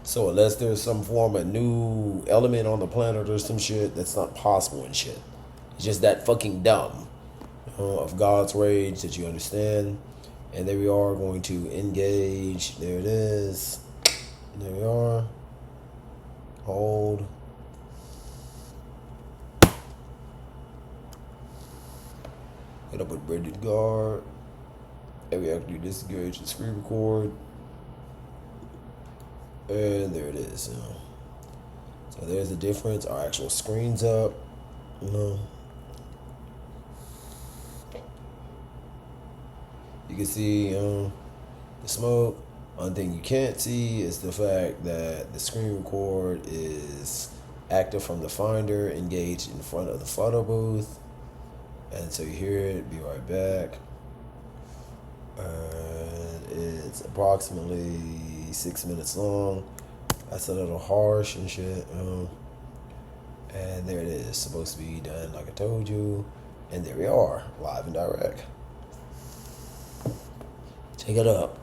So unless there's some form of new element on the planet or some shit, that's not possible and shit. It's just that fucking dumb of God's rage that you understand. And there we are going to engage. There it is. There we are. Hold. Hit up with Brendan Guard. And we actually disengage the screen record. And there it is. So there's the difference. Our actual screen's up. You can see the smoke. One thing you can't see is the fact that the screen record is active from the finder, engaged in front of the photo booth. And so you hear it, be right back. And it's approximately 6 minutes long. That's a little harsh and shit. And there it is, supposed to be done like I told you. And there we are, live and direct. Take it up.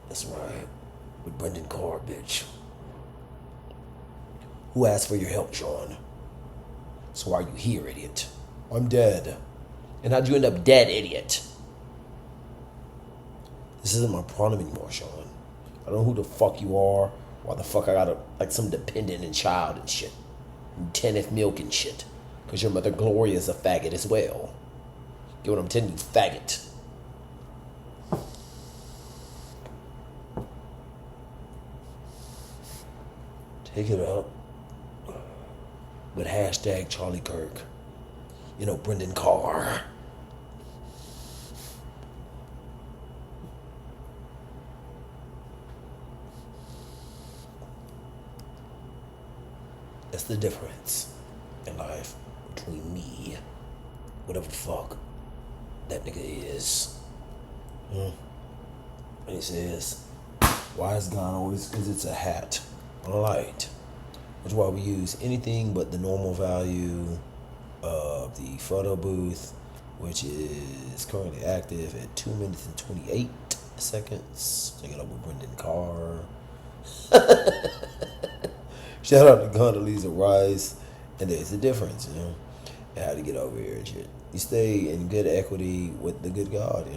That's right. With Brendan Carr, bitch. Who asked for your help, Sean? So why are you here, idiot? I'm dead. And how'd you end up dead, idiot? This isn't my problem anymore, Sean. I don't know who the fuck you are. Why the fuck I got like some dependent and child and shit. And 10th milk and shit. Because your mother Gloria's a faggot as well. Get what I'm telling you, faggot. Take it up with hashtag Charlie Kirk. Brendan Carr. That's the difference in life between me, whatever the fuck that nigga is. And he says, why is God always? Because it's a hat on a light. Which is why we use anything but the normal value of the photo booth, which is currently active at 2 minutes and 28 seconds. Check it out with Brendan Carr. Shout out to Condoleezza Rice. And there's the difference, and how to get over here and shit. You stay in good equity with the good God,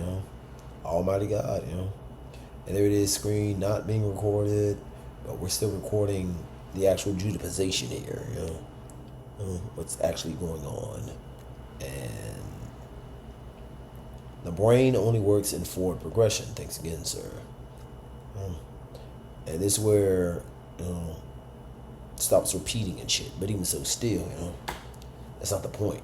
Almighty God, And there it is, screen not being recorded, but we're still recording the actual Judaization here, what's actually going on. And the brain only works in forward progression. Thanks again, sir. And this is where, stops repeating and shit. But even so, still, that's not the point.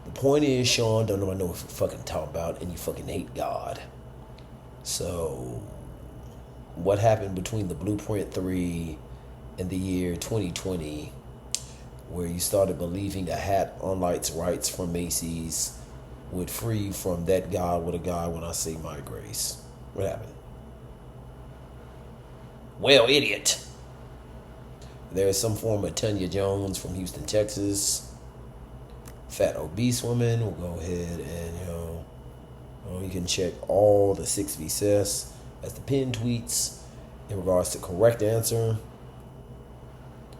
The point is, Sean, don't nobody know what you fucking talk about, and you fucking hate God. So, what happened between the Blueprint 3 and the year 2020, where you started believing a hat on lights rights from Macy's would free you from that God with a God when I say my grace? What happened? Well, idiot. There is some form of Tanya Jones from Houston, Texas. Fat obese woman. We'll go ahead and, you can check all the 6v6 as the pinned tweets in regards to correct answer.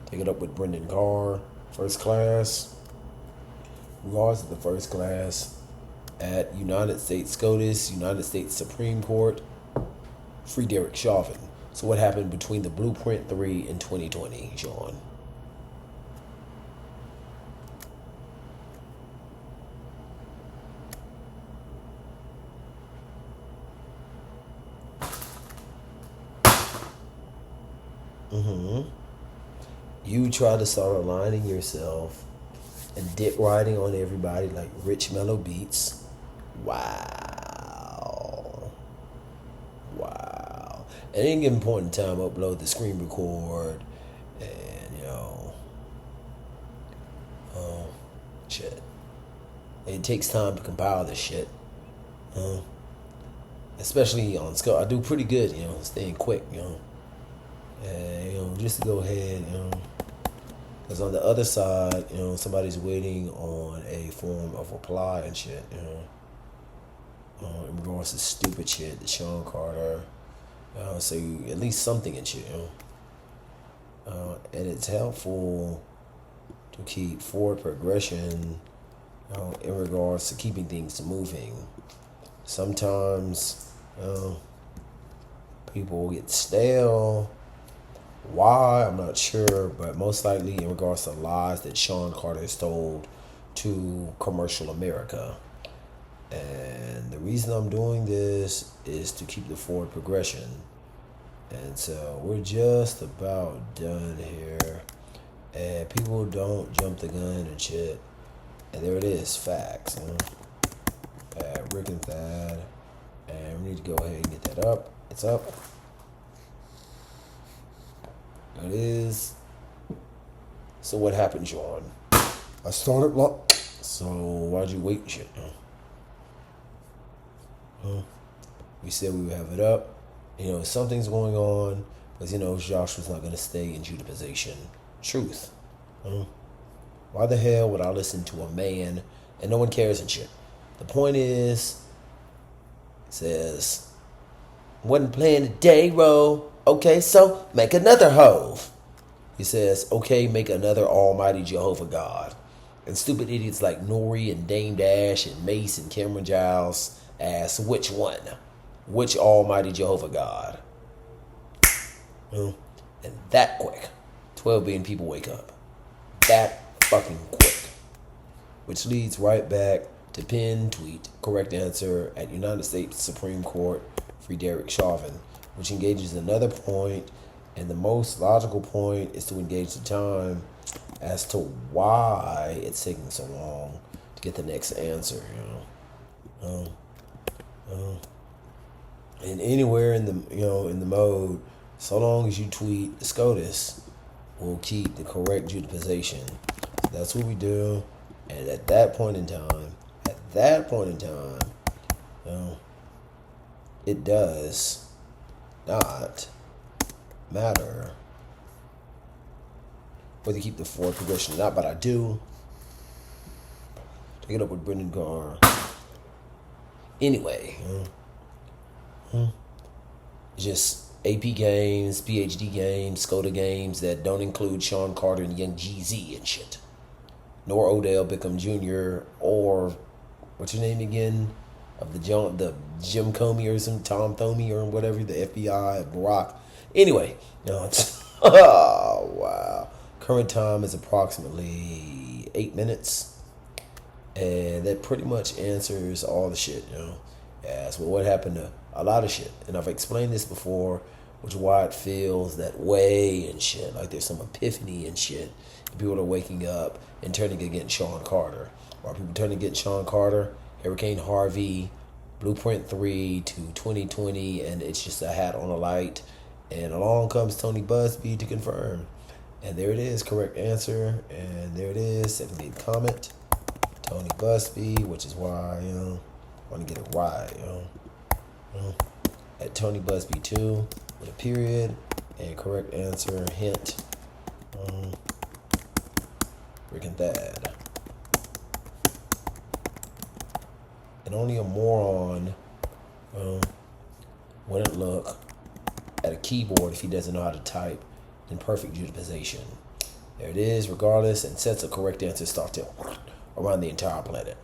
Take it up with Brendan Carr, first class. In regards to the first class at United States SCOTUS, United States Supreme Court, free Derek Chauvin. So what happened between the Blueprint 3 and 2020, Sean? You try to start aligning yourself and dick riding on everybody like Rich Mellow Beats. Wow. At any given point in time, upload the screen record and, shit. It takes time to compile this shit. Especially on Scope. I do pretty good, staying quick, And, just to go ahead, because on the other side, somebody's waiting on a form of reply and shit, in regards to stupid shit, the Sean Carter, say at least something and shit, and it's helpful to keep forward progression, in regards to keeping things moving. Sometimes people get stale. Why? I'm not sure, but most likely in regards to lies that Sean Carter has told to commercial America. And the reason I'm doing this is to keep the forward progression. And so we're just about done here. And people don't jump the gun and shit. And there it is, facts. Rick and Thad. And we need to go ahead and get that up. It's up. There it is. So what happened, Sean? I started block. So why'd you wait and shit? We said we would have it up. Something's going on. Because, Josh was not going to stay in Judaization. Truth. Why the hell would I listen to a man and no one cares and shit? The point is, it says, wasn't playing today, Ro. Okay, so make another Hove. He says, okay, make another Almighty Jehovah God. And stupid idiots like Nori and Dame Dash and Mace and Cameron Giles ask, which one? Which Almighty Jehovah God? And that quick, 12 billion people wake up. That fucking quick. Which leads right back to pinned tweet, correct answer at United States Supreme Court, Free Derek Chauvin, which engages another point, and the most logical point is to engage the time as to why it's taking so long to get the next answer, and anywhere in the mode, so long as you tweet the SCOTUS, will keep the correct Judaization. That's what we do. And at that point in time, it does not matter whether you keep the forward progression or not, but I do. Take it up with Brendan Carr. Anyway, just AP games, PhD games, SCOTA games that don't include Sean Carter and Young Jeezy and shit. Nor Odell Beckham Jr. or what's your name again? Of the Jim Comey or some Tom Thomey or whatever, the FBI, Barack. Anyway, it's oh wow. Current time is approximately 8 minutes. And that pretty much answers all the shit, As well, what happened to a lot of shit. And I've explained this before, which is why it feels that way and shit. Like there's some epiphany and shit. People are waking up and turning against Sean Carter. Or people turning against Sean Carter, Hurricane Harvey, Blueprint 3 to 2020, and it's just a hat on a light. And along comes Tony Busby to confirm. And there it is, correct answer. And there it is, second lead comment. Tony Busby, which is why, I want to get it right, At Tony Busby 2 with a period and correct answer, hint, Rick and Thad. And only a moron wouldn't look at a keyboard if he doesn't know how to type in perfect Judaization. There it is, regardless, and sets a correct answer start to around the entire planet.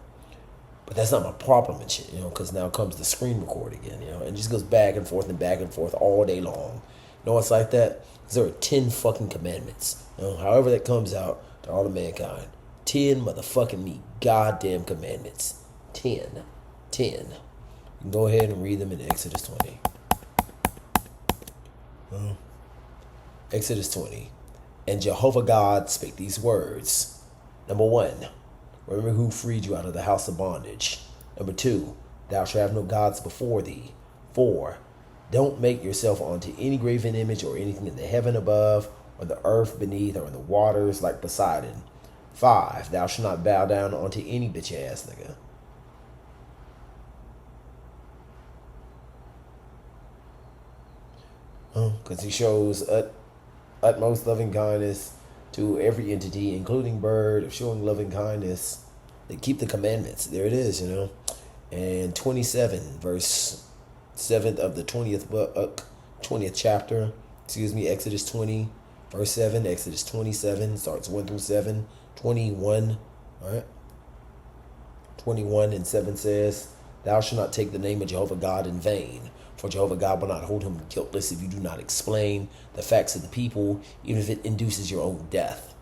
But that's not my problem and shit, because now comes the screen record again, and it just goes back and forth all day long. It's like that? Because there are 10 fucking commandments. However that comes out to all of mankind. 10 motherfucking goddamn commandments. 10. You can go ahead and read them in Exodus 20. Exodus 20. And Jehovah God spake these words. Number 1. Remember who freed you out of the house of bondage. Number 2. Thou shalt have no gods before thee. 4. Don't make yourself onto any graven image or anything in the heaven above, or the earth beneath, or in the waters like Poseidon. 5. Thou shalt not bow down onto any bitch ass nigga. Because he shows utmost loving kindness to every entity, including bird, of showing loving kindness. They keep the commandments. There it is, And 27, verse 7th of the 20th chapter, Exodus 20, Verse 7, Exodus 27, starts 1 through 7. 21, all right? 21 and 7 says, Thou shalt not take the name of Jehovah God in vain, for Jehovah God will not hold him guiltless if you do not explain the facts of the people, even if it induces your own death.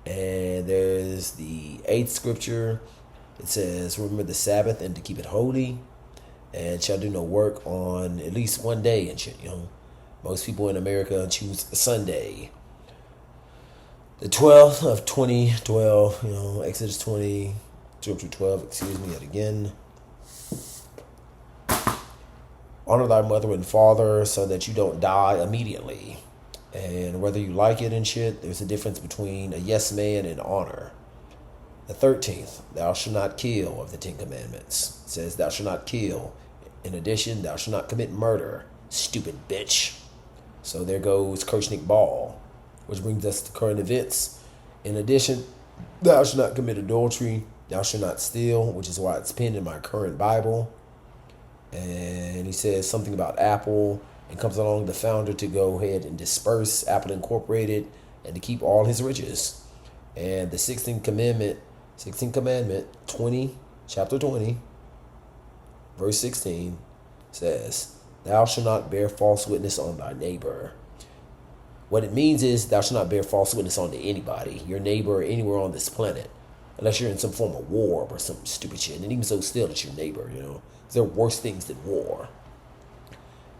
And there's the 8th scripture. It says, Remember the Sabbath and to keep it holy, and shall do no work on at least one day and shit, Most people in America choose Sunday. The 12th of 2012, Exodus 20, 12 through 12, yet again. Honor thy mother and father so that you don't die immediately. And whether you like it and shit, there's a difference between a yes man and honor. The 13th, thou shalt not kill of the 10 Commandments. It says, thou shalt not kill. In addition, thou shalt not commit murder. Stupid bitch. So there goes Kirchnick Ball, which brings us to current events. In addition, thou shalt not commit adultery. Thou shalt not steal, which is why it's pinned in my current Bible. And he says something about Apple, and comes along the founder to go ahead and disperse Apple Incorporated and to keep all his riches. And the 16th commandment, 20, chapter 20, verse 16 says, Thou shalt not bear false witness on thy neighbor. What it means is thou shalt not bear false witness on to anybody, your neighbor, or anywhere on this planet, unless you're in some form of war or some stupid shit. And even so, still, it's your neighbor, There are worse things than war.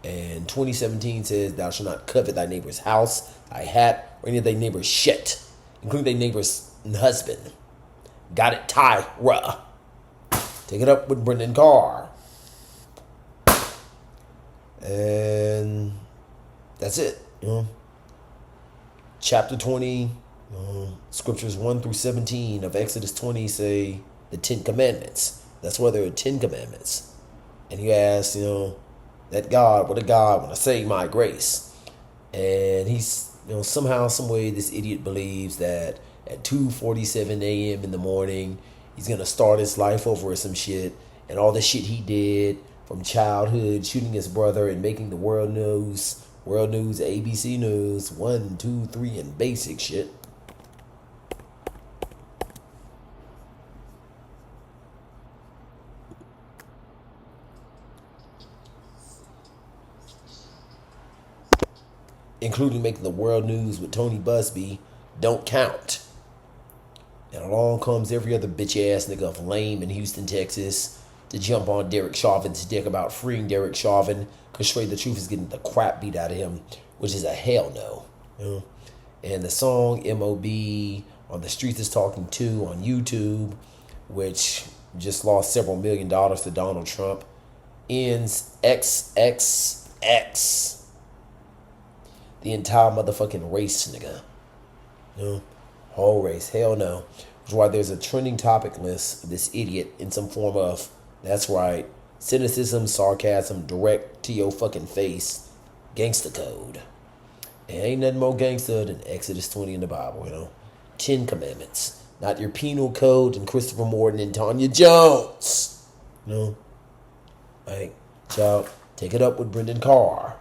And 2017 says, Thou shalt not covet thy neighbor's house, thy hat, or any of thy neighbor's shit, including thy neighbor's husband. Got it, Tyra. Take it up with Brendan Carr. And that's it. Chapter 20, scriptures 1 through 17 of Exodus 20 say the 10 Commandments. That's why there are 10 Commandments. And you ask, that God, what a God, when I say my grace. And he's, somehow, some way, this idiot believes that at 2:47 a.m. in the morning, he's going to start his life over or some shit. And all the shit he did from childhood, shooting his brother and making the world news, ABC News, 1, 2, 3, and basic shit. Including making the world news with Tony Busby, don't count. And along comes every other bitch ass nigga of lame in Houston, Texas, to jump on Derek Chauvin's dick about freeing Derek Chauvin, because straight the truth is getting the crap beat out of him, which is a hell no. And the song M.O.B. on the Streets is Talking To on YouTube, which just lost several $1 million to Donald Trump, ends XXX. The entire motherfucking race, nigga. Whole race. Hell no. Which is why there's a trending topic list of this idiot in some form of, that's right, cynicism, sarcasm, direct to your fucking face, gangster code. And ain't nothing more gangster than Exodus 20 in the Bible, 10 Commandments. Not your penal code and Christopher Morton and Tanya Jones. Like, child, take it up with Brendan Carr.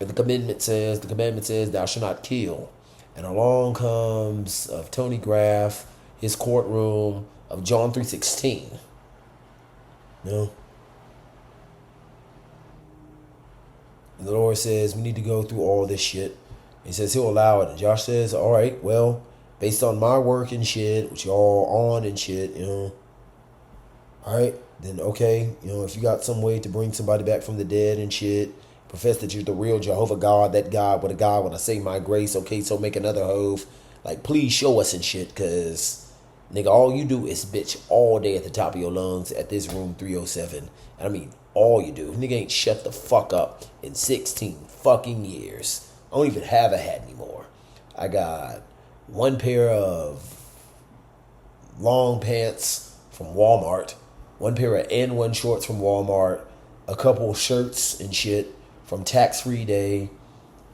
And the commandment says, thou shalt not kill. And along comes of Tony Graff, his courtroom of John 3:16. And the Lord says, we need to go through all this shit. He says he'll allow it. And Josh says, all right, well, based on my work and shit, which y'all on and shit, all right, then okay, if you got some way to bring somebody back from the dead and shit, profess that you're the real Jehovah God, that God, what a God, when I say my grace, okay, so make another hove. Like, please show us and shit, because, nigga, all you do is bitch all day at the top of your lungs at this room 307. I mean, all you do. Nigga ain't shut the fuck up in 16 fucking years. I don't even have a hat anymore. I got one pair of long pants from Walmart, one pair of N1 shorts from Walmart, a couple shirts and shit from tax-free day,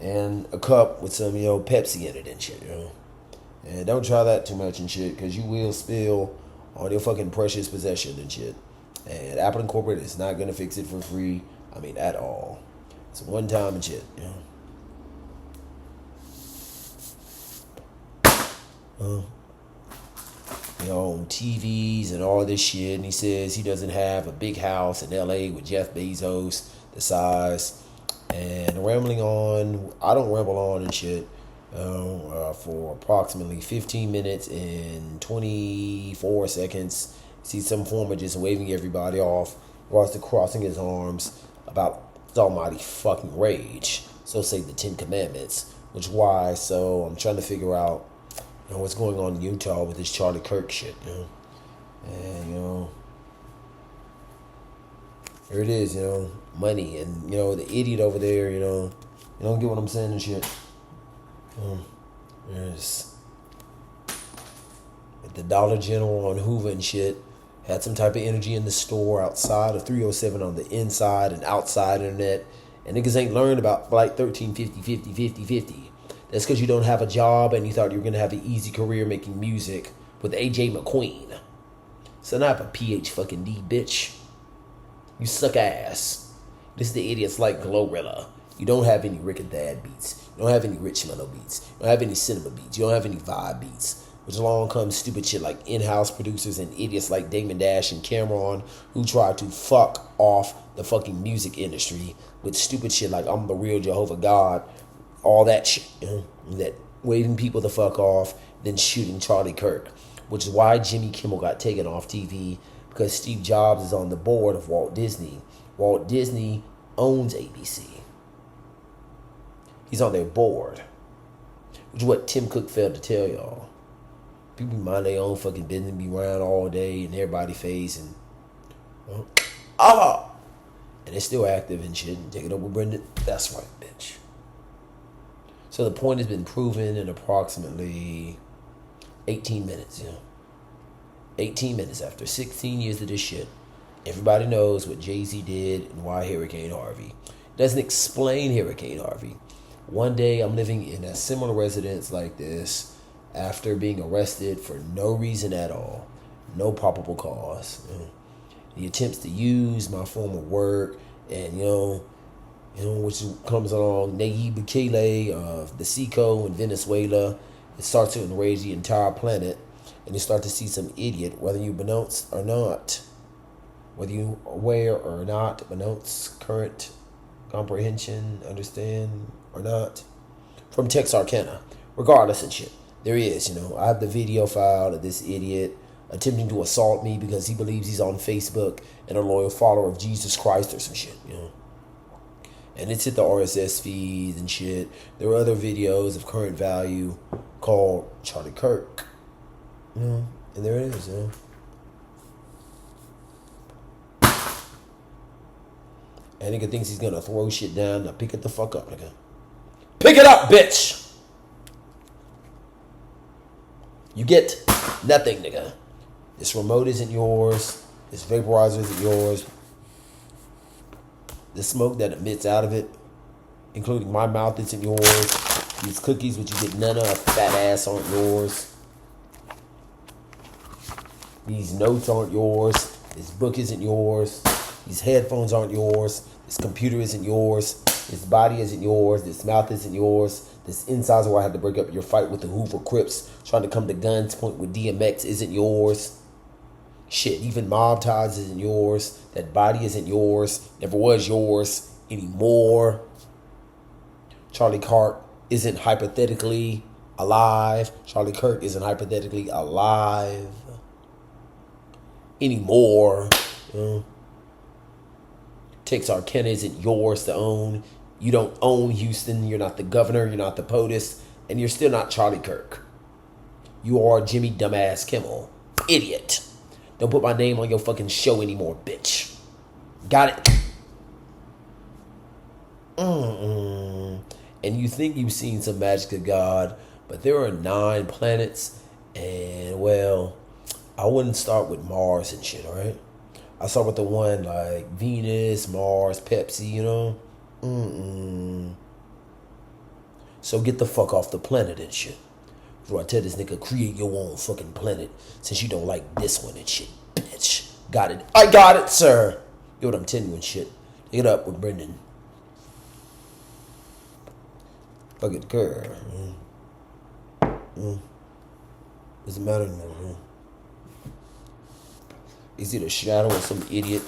and a cup with some, Pepsi in it and shit, And don't try that too much and shit, because you will spill on your fucking precious possession and shit. And Apple Incorporated is not going to fix it for free, at all. It's one time and shit, On TVs and all this shit. And he says he doesn't have a big house in LA with Jeff Bezos, the size. And rambling on, I don't ramble on and shit for approximately 15 minutes and 24 seconds. See some form of just waving everybody off, whilst crossing his arms about his almighty fucking rage. So say the 10 Commandments. Which why, so I'm trying to figure out what's going on in Utah with this Charlie Kirk shit, And, here it is, money. And, the idiot over there, you don't get what I'm saying and shit. There's at the Dollar General on Hoover and shit. Had some type of energy in the store outside of 307 on the inside and outside internet. And niggas ain't learned about Flight 13, 50, 50, 50, 50. That's because you don't have a job and you thought you were going to have an easy career making music with AJ McQueen. So now I have a PH fucking D, bitch. You suck ass. This is the idiots like Glorilla. You don't have any Rick and Thad beats. You don't have any Rich Mellow beats. You don't have any cinema beats. You don't have any vibe beats. Which along comes stupid shit like in-house producers and idiots like Damon Dash and Cameron who try to fuck off the fucking music industry with stupid shit like I'm the real Jehovah God. All that shit. That waving people the fuck off, then shooting Charlie Kirk. Which is why Jimmy Kimmel got taken off TV, because Steve Jobs is on the board of Walt Disney. Walt Disney owns ABC. He's on their board. Which is what Tim Cook failed to tell y'all. People mind their own fucking business, be around all day in everybody's face and and they're still active and shit and take it up with Brendan. That's right, bitch. So the point has been proven in approximately 18 minutes, 18 minutes after 16 years of this shit. Everybody knows what Jay-Z did and why Hurricane Harvey. Doesn't explain Hurricane Harvey. One day I'm living in a similar residence like this after being arrested for no reason at all. No probable cause. He attempts to use my form of work and, which comes along Nayib Bukele of the Seco in Venezuela. It starts to enrage the entire planet, and you start to see some idiot, whether you pronounce or not, whether you are aware or not, pronounce, current, comprehension, understand or not, from Texarkana, regardless and shit. There he is, I have the video file of this idiot attempting to assault me because he believes he's on Facebook and a loyal follower of Jesus Christ or some shit, And it's hit the RSS feeds and shit. There are other videos of current value called Charlie Kirk. And there it is, And nigga thinks he's gonna throw shit down. Now pick it the fuck up, nigga. Pick it up, bitch! You get nothing, nigga. This remote isn't yours. This vaporizer isn't yours. The smoke that emits out of it, including my mouth, isn't yours. These cookies, which you get none of, fat ass, aren't yours. These notes aren't yours. This book isn't yours. These headphones aren't yours. This computer isn't yours. This body isn't yours. This mouth isn't yours. This incisor where I had to break up your fight with the Hoover Crips trying to come to guns point with DMX isn't yours. Shit, even mob ties isn't yours. That body isn't yours. Never was yours anymore. Charlie Kirk isn't hypothetically alive. Charlie Kirk isn't hypothetically alive anymore. Texarkana isn't yours to own. You don't own Houston. You're not the governor. You're not the POTUS. And you're still not Charlie Kirk. You are Jimmy Dumbass Kimmel. Idiot. Don't put my name on your fucking show anymore, bitch. Got it? And you think you've seen some magic of God, but there are 9 planets. And, well, I wouldn't start with Mars and shit, alright? I start with the one like Venus, Mars, Pepsi, So get the fuck off the planet and shit. Before I tell this nigga, create your own fucking planet since you don't like this one and shit, bitch. Got it. I got it, sir. Yo, what I'm telling you and shit. Take it up with Brendan. Fucking girl. Doesn't matter anymore, huh? Is it a shadow of some idiot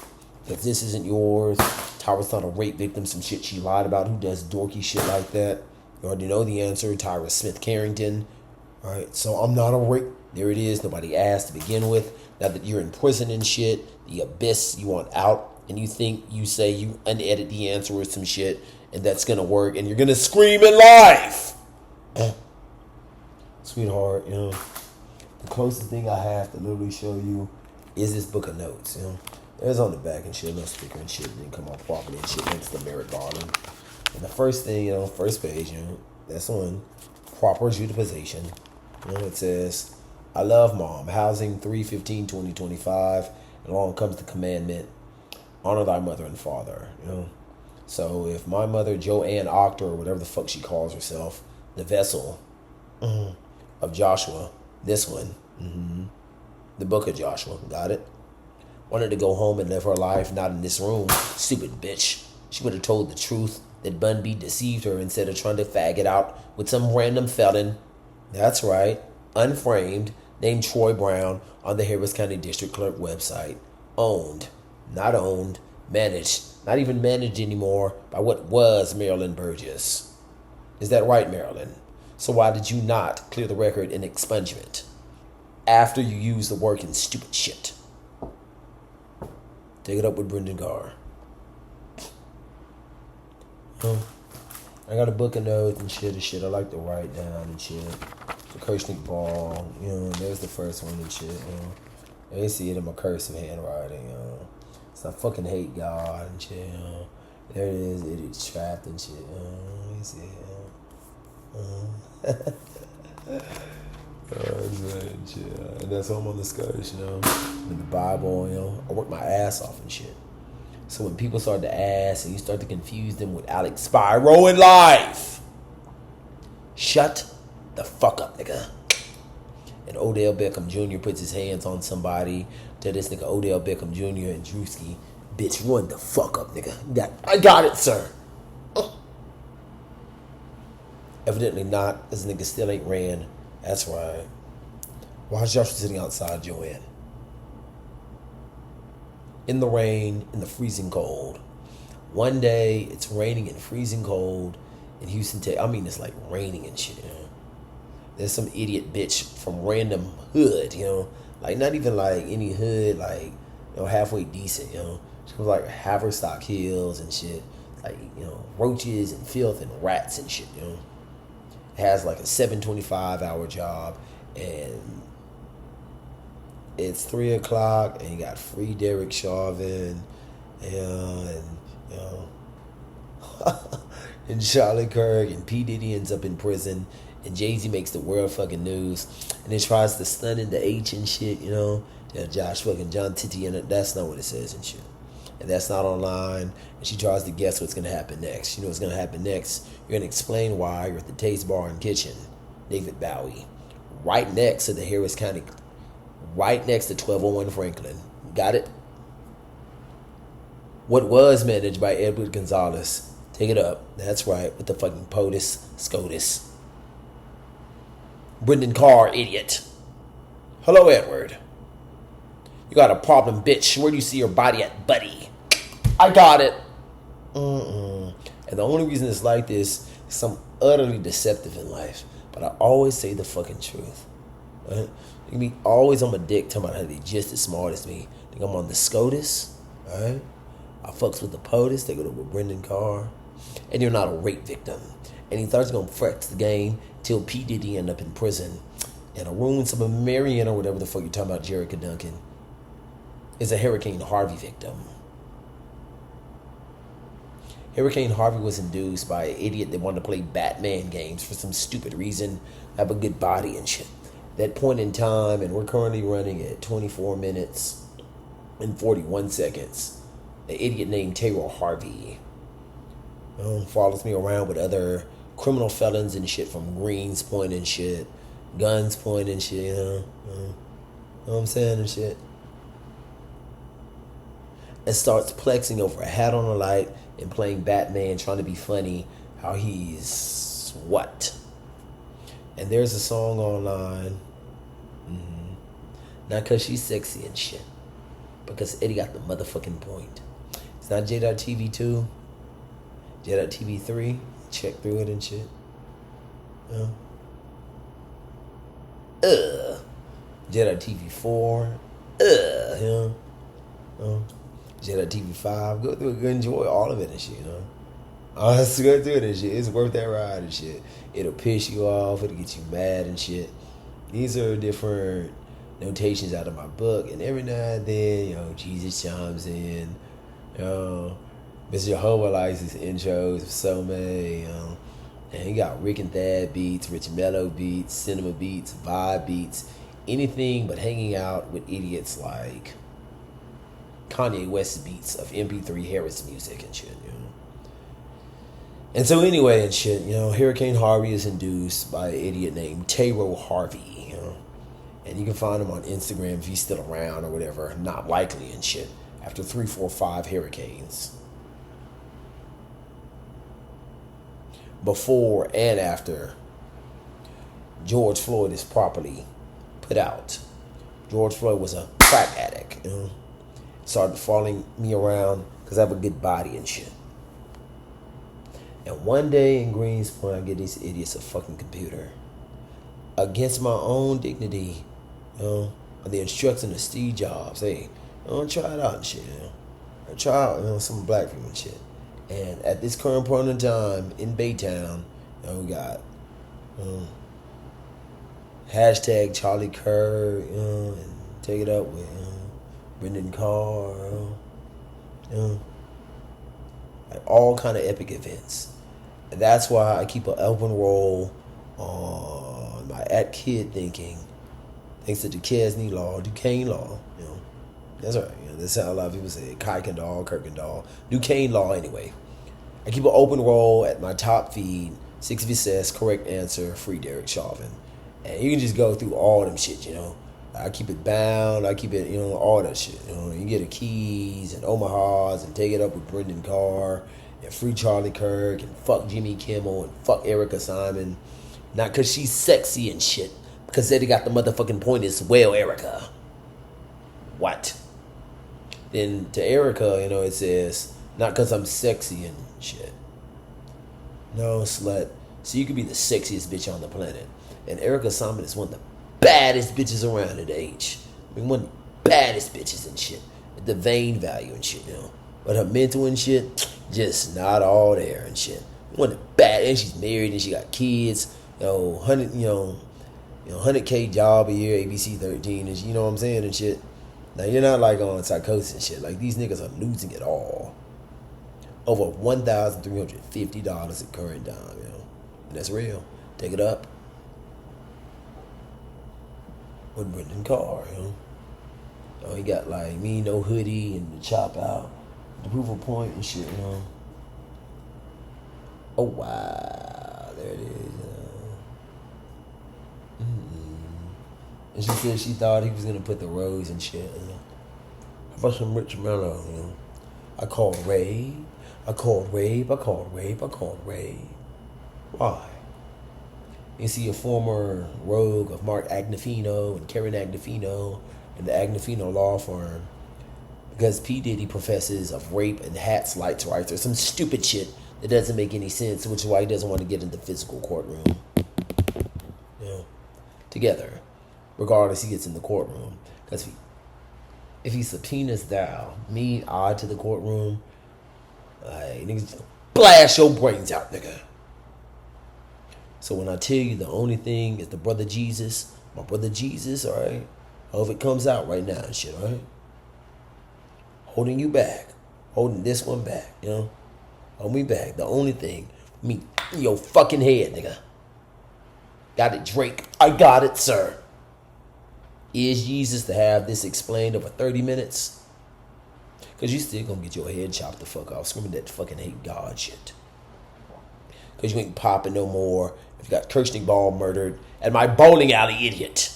that this isn't yours? Tyra's not a rape victim, some shit she lied about. Who does dorky shit like that? You already know the answer. Tyra Smith Carrington. Alright, so I'm not a rape. There it is. Nobody asked to begin with. Now that you're in prison and shit, the abyss, you want out, and you think you say you unedit the answer or some shit, and that's gonna work, and you're gonna scream in life. Sweetheart, you know, the closest thing I have to literally show you is this book of notes, you know. There's on the back and shit, no sticker and shit, didn't come out properly and shit next to Merrick Garland. And the first thing, you know, first page, you know, that's on proper utilization. You know, it says, I love mom, housing 3/15/2025, and along comes the commandment, honor thy mother and father, you know. So if my mother, Joanne Octor, or whatever the fuck she calls herself, the vessel of Joshua, this one, the book of Joshua, got it? Wanted to go home and live her life, not in this room. Stupid bitch. She would have told the truth that Bun B deceived her instead of trying to fag it out with some random felon. That's right, unframed, named Troy Brown on the Harris County District Clerk website. Owned, not owned, managed, not even managed anymore by what was Marilyn Burgess. Is that right, Marilyn? So why did you not clear the record in expungement after you used the word in stupid shit? Take it up with Brendan Carr. I got a book of notes and shit I like to write down and shit. The Kirshnik Ball, you know, there's the first one and shit, you know. You see it in my cursive handwriting, you know. So I fucking hate God and shit, you know. There it is, it's trapped and shit, you know. You see it, you know. And that's how I'm on the Scottish, you know. With the Bible, you know. I work my ass off and shit. So when people start to ask and you start to confuse them with Alex Spyro in life, shut the fuck up, nigga. And Odell Beckham Jr. puts his hands on somebody. Tell this nigga Odell Beckham Jr. and Drewski, bitch, run the fuck up, nigga. I got it, sir. Evidently not. This nigga still ain't ran. That's right. Why is Joshua sitting outside Joanne? In the rain, in the freezing cold. One day, it's raining and freezing cold in Houston, Texas. I mean, it's like raining and shit, you know. There's some idiot bitch from random hood, you know. Like, not even like any hood, like, you know, halfway decent, you know. She was like Haverstock Hills and shit. Like, you know, roaches and filth and rats and shit, you know. Has like a 725-hour job, and it's 3 o'clock, and you got free Derek Chauvin, and you know, and Charlie Kirk, and P. Diddy ends up in prison, and Jay-Z makes the world fucking news, and it tries to stun in the H and shit, you know. Yeah, Josh fucking John Titty in it. That's not what it says and shit. And that's not online, and she tries to guess what's going to happen next. You know what's going to happen next? You're going to explain why you're at the Taste Bar and Kitchen, David Bowie, right next to the Harris County, right next to 1201 Franklin. Got it? What was managed by Edward Gonzalez. Take it up. That's right, with the fucking POTUS, SCOTUS. Brendan Carr, idiot. Hello, Edward. You got a problem, bitch. Where do you see your body at, buddy? I got it. And the only reason it's like this is I'm utterly deceptive in life. But I always say the fucking truth. Right? You can be always on my dick talking about how they just as smart as me. Think I'm on the SCOTUS. Right? I fucks with the POTUS. They go to with Brendan Carr. And you're not a rape victim. And he thought he's going to flex the game till P. Diddy end up in prison. And a ruin some of Marion or whatever the fuck you're talking about, Jerica Duncan, is a Hurricane Harvey victim. Hurricane Harvey was induced by an idiot that wanted to play Batman games for some stupid reason, have a good body and shit. That point in time, and we're currently running at 24 minutes and 41 seconds. An idiot named Taylor Harvey follows me around with other criminal felons and shit from Greens Point and shit, Guns Point and shit, you know what I'm saying and shit. And starts plexing over a hat on a light and playing Batman, trying to be funny, how he's what? And there's a song online. Not because she's sexy and shit. Because Eddie got the motherfucking point. It's not J.TV 2. J.TV 3. Check through it and shit. J.TV 4. J.TV 5. Go through it. Go enjoy all of it and shit, Honestly, go through it and shit. It's worth that ride and shit. It'll piss you off. It'll get you mad and shit. These are different notations out of my book, and every now and then, Jesus chimes in. Mr. Jehovah likes his intros, so many, and he got Rick and Thad beats, Rich Mello beats, cinema beats, vibe beats, anything but hanging out with idiots like Kanye West beats of MP3 Harris music and shit, And so anyway and shit, Hurricane Harvey is induced by an idiot named Tayro Harvey, And you can find him on Instagram if he's still around or whatever. Not likely and shit. After 3, 4, 5 hurricanes. Before and after George Floyd is properly put out. George Floyd was a crack addict. Started following me around because I have a good body and shit. And one day in Greenspoint, I get these idiots a fucking computer. Against my own dignity, on the instruction of Steve Jobs. Hey, try it out and shit, Or try out, some black people and shit. And at this current point in time, in Baytown, we got hashtag Charlie Kirk, and take it up with Brendan Carr, like all kind of epic events. And that's why I keep an open roll on my at-kid thinking. Thanks to Duquesne law, That's right. That's how a lot of people say it. Kirkendall. Duquesne law, anyway. I keep an open roll at my top feed. 6 Vicess, correct answer, free Derek Chauvin. And you can just go through all them shit, I keep it bound. I keep it, all that shit. You get the keys and Omahas and take it up with Brendan Carr and free Charlie Kirk and fuck Jimmy Kimmel and fuck Erica Simon. Not because she's sexy and shit. Because they got the motherfucking point as well, Erica. What? Then to Erica, it says, not because I'm sexy and shit. No, slut. So you could be the sexiest bitch on the planet. And Erica Simon is one of the baddest bitches around at age. One of the baddest bitches and shit. At the vein value and shit, But her mental and shit, just not all there and shit. One of the bad, and she's married and she got kids. 100K job a year, ABC 13, and you know what I'm saying and shit. Now you're not like on psychosis and shit. Like these niggas are losing it all. Over $1,350 at current time, And that's real. Take it up with Brendan Carr, he got like me, no hoodie, and the chop out, the proof of point and shit, Oh wow, there it is. And she said she thought he was gonna put the rose and shit. For some Rich Mello, I called rape. Why? You see a former rogue of Mark Agnifino and Karen Agnifino and the Agnifino law firm. Because P. Diddy professes of rape and hats lights rights or some stupid shit that doesn't make any sense, which is why he doesn't want to get in the physical courtroom. Together. Regardless, he gets in the courtroom. Because if he subpoenas I to the courtroom, niggas blast your brains out, nigga. So when I tell you the only thing is the brother Jesus, my brother Jesus, all right? Hope it comes out right now and shit, all right? Holding you back. Holding this one back, Hold me back. The only thing, your fucking head, nigga. Got it, Drake. I got it, sir. Is Jesus to have this explained over 30 minutes? Because you still gonna get your head chopped the fuck off, screaming that fucking hate God shit. Because you ain't popping no more. If you got Kirsten Ball murdered at my bowling alley, idiot.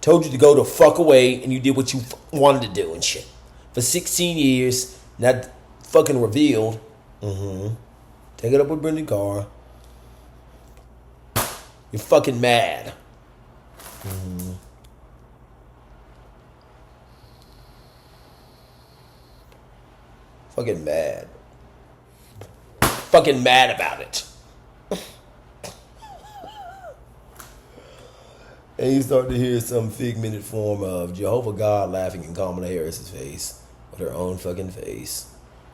Told you to go the fuck away and you did what you wanted to do and shit. For 16 years, not fucking revealed. Take it up with Brendan Carr. You're fucking mad. Fucking mad. Fucking mad about it. And you start to hear some figmented form of Jehovah God laughing in Kamala Harris's face with her own fucking face.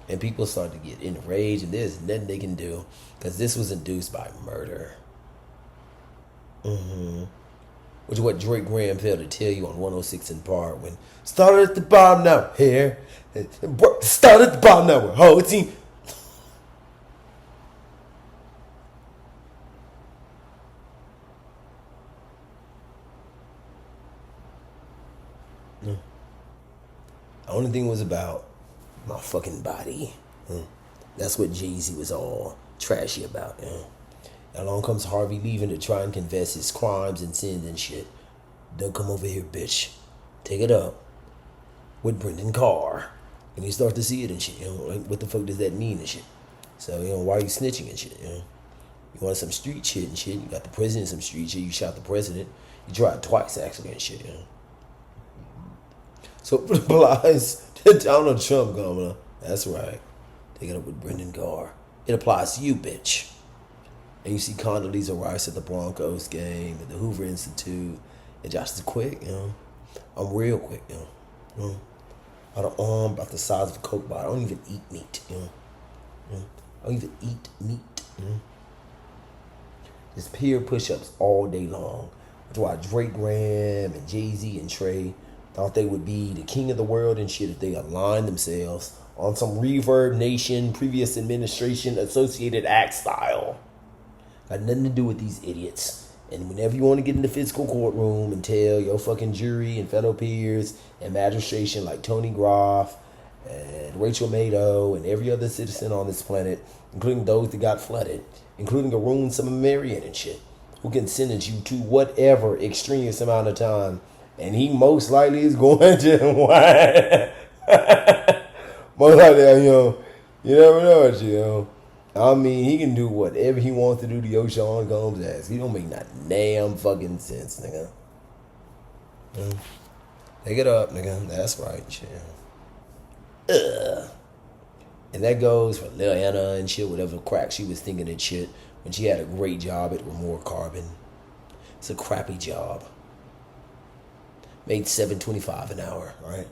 And people start to get enraged, and there's nothing they can do because this was induced by murder. Which is what Drake Graham failed to tell you on 106 in Park when started at the bottom now here. Started at the bottom now with whole team. The only thing was about my fucking body. That's what Jay-Z was all trashy about. Along comes Harvey leaving to try and confess his crimes and sins and shit. Don't come over here, bitch. Take it up with Brendan Carr. And you start to see it and shit. Like, what the fuck does that mean and shit? So, why are you snitching and shit? You wanted some street shit and shit. You got the president some street shit. You shot the president. You tried twice, actually, and shit. So it applies to Donald Trump, Kamala. That's right. Take it up with Brendan Carr. It applies to you, bitch. And you see Condoleezza Rice at the Broncos game, at the Hoover Institute, and just quick, I'm real quick, I don't arm about the size of a Coke bottle. I don't even eat meat, I don't even eat meat, Just peer push-ups all day long. That's why Drake Graham and Jay-Z and Trey thought they would be the king of the world and shit if they aligned themselves on some Reverb Nation, previous administration, Associated Act style. Got nothing to do with these idiots. And whenever you want to get in the fiscal courtroom and tell your fucking jury and fellow peers and magistration like Tony Groff and Rachel Maddow and every other citizen on this planet, including those that got flooded, including Arun Samarian and shit, who can sentence you to whatever extraneous amount of time, and he most likely is going to most likely, you never know, I mean, he can do whatever he wants to do to your Sean Combs ass. He don't make not damn fucking sense, nigga. Take it up, nigga. That's right, shit. And that goes for Lil Anna and shit, whatever crack she was thinking and shit, when she had a great job at Remore Carbon. It's a crappy job. Made $7.25 an hour, right?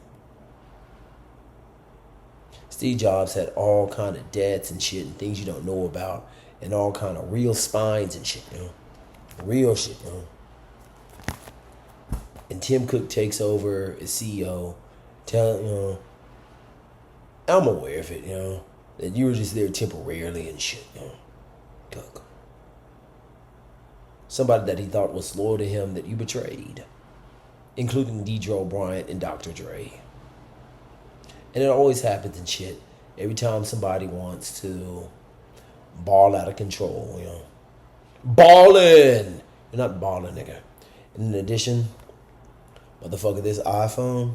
Steve Jobs had all kind of debts and shit and things you don't know about, and all kind of real spines and shit, real shit, And Tim Cook takes over as CEO. I'm aware of it, that you were just there temporarily and shit, Cook. Somebody that he thought was loyal to him that you betrayed, including Deidre Bryant and Dr. Dre. And it always happens and shit. Every time somebody wants to ball out of control, Ballin'! You're not balling, nigga. And in addition, motherfucker, this iPhone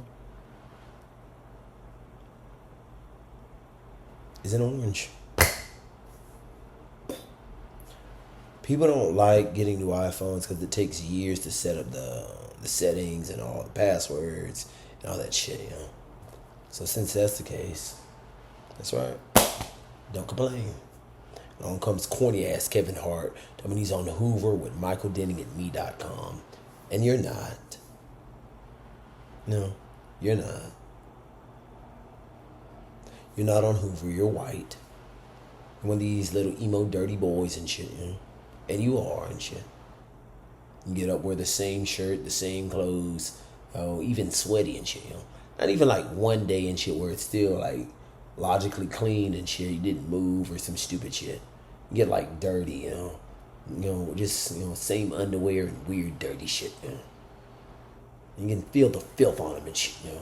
is in orange. People don't like getting new iPhones because it takes years to set up the settings and all the passwords and all that shit, So since that's the case, that's right. Don't complain. Along comes corny ass Kevin Hart. I mean, he's on the Hoover with Michael Denning at me.com. And you're not. No, you're not. You're not on Hoover. You're white. You're one of these little emo dirty boys and shit, And you are and shit. You get up, wear the same shirt, the same clothes, even sweaty and shit, Not even like one day and shit where it's still like logically clean and shit. You didn't move or some stupid shit. You get like dirty, just same underwear and weird dirty shit, You can feel the filth on them and shit, You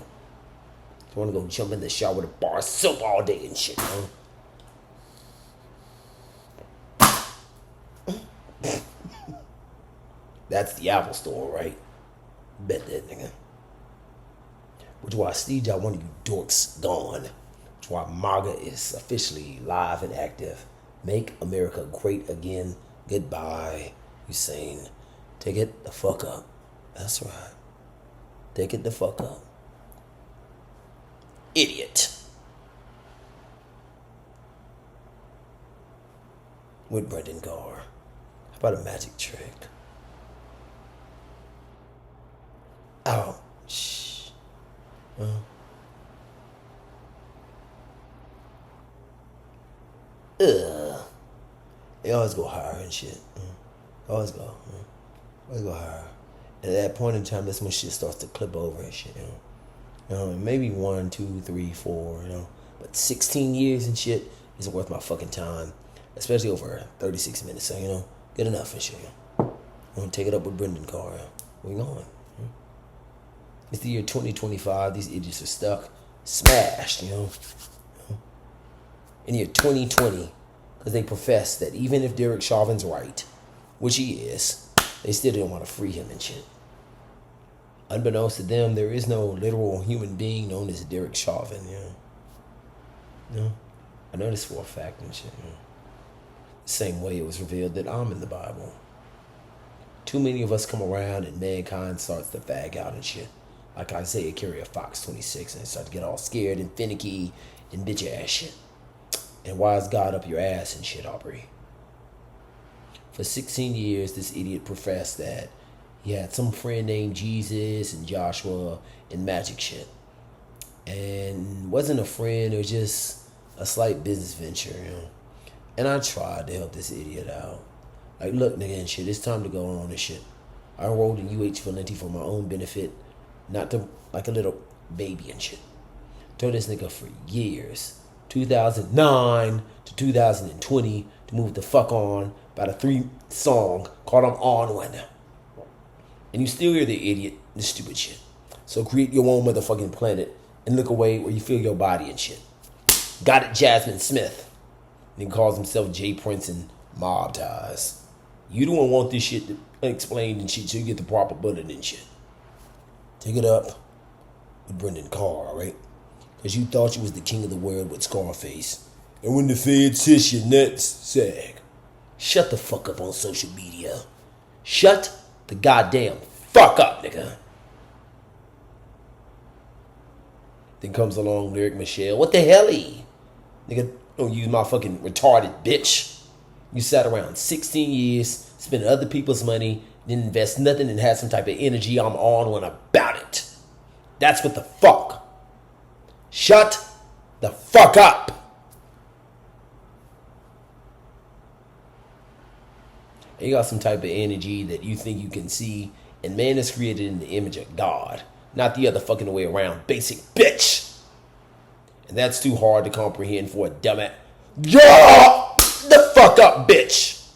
want to go jump in the shower with a bar of soap all day and shit, That's the Apple Store, right? Bet that, nigga. Which is why Steve Jobs, one of you dorks, gone. Which is why MAGA is officially live and active. Make America great again. Goodbye, Hussein. Take it the fuck up. That's right. Take it the fuck up. Idiot. with Brendan Carr. How about a magic trick? Oh, shh. Ugh. They always go higher and shit. Always go. Always go higher. And at that point in time, that's when shit starts to clip over and shit, maybe 1, 2, 3, 4, But 16 years and shit isn't worth my fucking time. Especially over 36 minutes. So, good enough and shit. I'm gonna take it up with Brendan Carr. Where we going? It's the year 2025. These idiots are stuck. Smashed, In the year 2020. Because they profess that even if Derek Chauvin's right, which he is, they still didn't want to free him and shit. Unbeknownst to them, there is no literal human being known as Derek Chauvin, I know this for a fact and shit, The same way it was revealed that I'm in the Bible. Too many of us come around and mankind starts to fag out and shit. Like Isaiah Carey of Fox 26 and start to get all scared and finicky and bitch ass shit. And why is God up your ass and shit, Aubrey? For 16 years, this idiot professed that he had some friend named Jesus and Joshua and magic shit. And wasn't a friend, it was just a slight business venture, And I tried to help this idiot out. Like, look, nigga, and shit, it's time to go on and shit. I enrolled in UH Valenti for my own benefit, not to, like a little baby and shit. Told this nigga for years, 2009 to 2020, to move the fuck on about a 3-song called I'm On One. And you still hear the idiot, the stupid shit. So create your own motherfucking planet and look away where you feel your body and shit. Got it, Jasmine Smith. And he calls himself Jay Prince and mob ties. You don't want this shit unexplained and shit, so you get the proper bullet and shit. Take it up with Brendan Carr, alright? Because you thought you was the king of the world with Scarface. And when the feds hiss your nuts, sag. Shut the fuck up on social media. Shut the goddamn fuck up, nigga. Then comes along Lyric Michelle. What the hell-y? Nigga, don't use my fucking retarded bitch. You sat around 16 years, spent other people's money, didn't invest nothing and had some type of energy. I'm on one about it. That's what the fuck. Shut the fuck up. And you got some type of energy that you think you can see, and man is created in the image of God, not the other fucking way around, basic bitch. And that's too hard to comprehend for a dumbass. Yeah! The fuck up, bitch.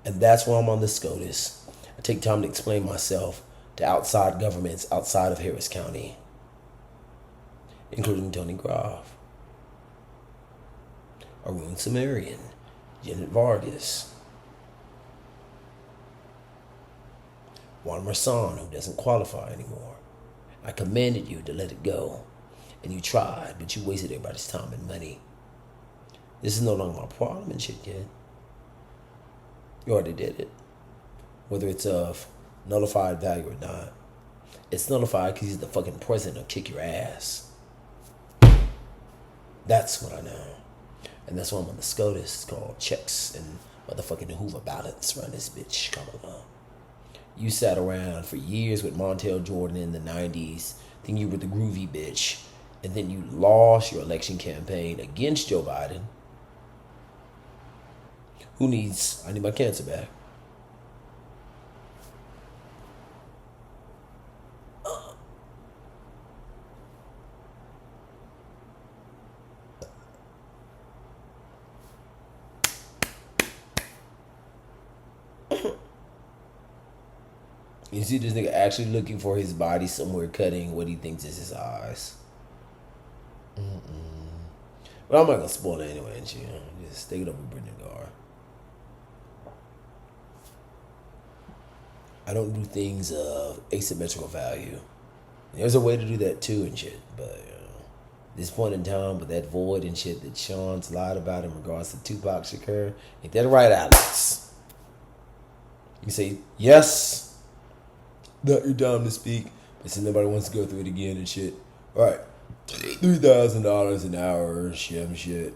And that's why I'm on the SCOTUS. I take time to explain myself to outside governments outside of Harris County, including Tony Groff, Arun Sumerian, Janet Vargas, Juan Marsan, who doesn't qualify anymore. I commanded you to let it go, and you tried, but you wasted everybody's time and money. This is no longer my problem and shit, kid. You already did it. Whether it's of nullified value or not. It's nullified because he's the fucking president who'll kick your ass. That's what I know. And that's why I'm on the SCOTUS. It's called checks and motherfucking Hoover ballots. Run this bitch. Come along. You sat around for years with Montel Jordan in the 90s, thinking you were the groovy bitch, and then you lost your election campaign against Joe Biden. I need my cancer back. You see this nigga actually looking for his body somewhere, cutting what he thinks is his eyes. But I'm not gonna spoil it anyway, and just take it up with Brendan Carr. I don't do things of asymmetrical value. There's a way to do that too and shit, but this point in time, with that void and shit that Sean's lied about in regards to Tupac Shakur, ain't that right, Alex? You say yes. Not your time to speak, but since nobody wants to go through it again and shit. Alright, $3,000 an hour, shit.